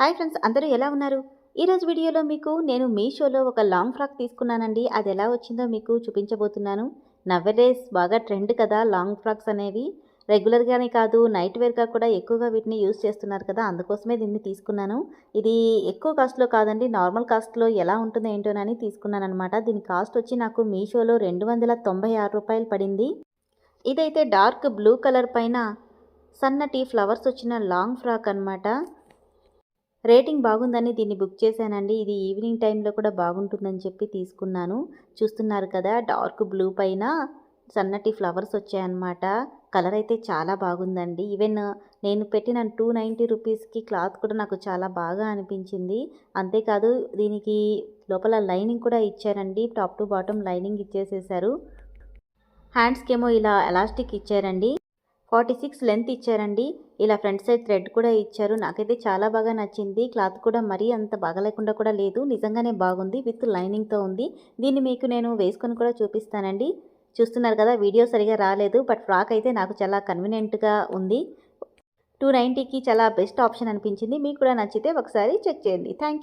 Hi friends, అందరూ ఎలా ఉన్నారు? ఈరోజు వీడియోలో మీకు నేను మీషోలో ఒక లాంగ్ ఫ్రాక్ తీసుకున్నానండి. అది ఎలా వచ్చిందో మీకు చూపించబోతున్నాను. నవ్వేడేస్ బాగా ట్రెండ్ కదా లాంగ్ ఫ్రాక్స్ అనేవి. రెగ్యులర్గానే కాదు, నైట్ వేర్గా కూడా ఎక్కువగా వీటిని యూజ్ చేస్తున్నారు కదా, అందుకోసమే దీన్ని తీసుకున్నాను. ఇది ఎక్కువ కాస్ట్లో కాదండి, నార్మల్ కాస్ట్లో ఎలా ఉంటుందో ఏంటోనని తీసుకున్నాను అనమాట. దీని కాస్ట్ వచ్చి నాకు మీషోలో రూ. 296 పడింది. ఇదైతే డార్క్ బ్లూ కలర్ పైన సన్నటి ఫ్లవర్స్ వచ్చిన లాంగ్ ఫ్రాక్ అనమాట. రేటింగ్ బాగుందని దీన్ని బుక్ చేశానండి. ఇది ఈవినింగ్ టైంలో కూడా బాగుంటుందని చెప్పి తీసుకున్నాను. చూస్తున్నారు కదా, డార్క్ బ్లూ పైన సన్నటి ఫ్లవర్స్ వచ్చాయన్నమాట. కలర్ అయితే చాలా బాగుందండి. ఈవెన్ నేను పెట్టిన 290 రూపీస్కి క్లాత్ కూడా నాకు చాలా బాగా అనిపించింది. అంతేకాదు దీనికి లోపల లైనింగ్ కూడా ఇచ్చారండి. టాప్ టు బాటమ్ లైనింగ్ ఇచ్చేసేసారు. హ్యాండ్స్కేమో ఇలా ఎలాస్టిక్ ఇచ్చారండి. 46 లెంత్ ఇచ్చారండి. ఇలా ఫ్రంట్ సైడ్ థ్రెడ్ కూడా ఇచ్చారు. నాకైతే చాలా బాగా నచ్చింది. క్లాత్ కూడా మరీ అంత బాగా లేకుండా కూడా లేదు, నిజంగానే బాగుంది. విత్ లైనింగ్తో ఉంది. దీన్ని మీకు నేను వేసుకొని కూడా చూపిస్తానండి. చూస్తున్నారు కదా, వీడియో సరిగా రాలేదు, బట్ ఫ్రాక్ అయితే నాకు చాలా కన్వీనియంట్గా ఉంది. 290కి చాలా బెస్ట్ ఆప్షన్ అనిపించింది. మీకు కూడా నచ్చితే ఒకసారి చెక్ చేయండి. Thank you.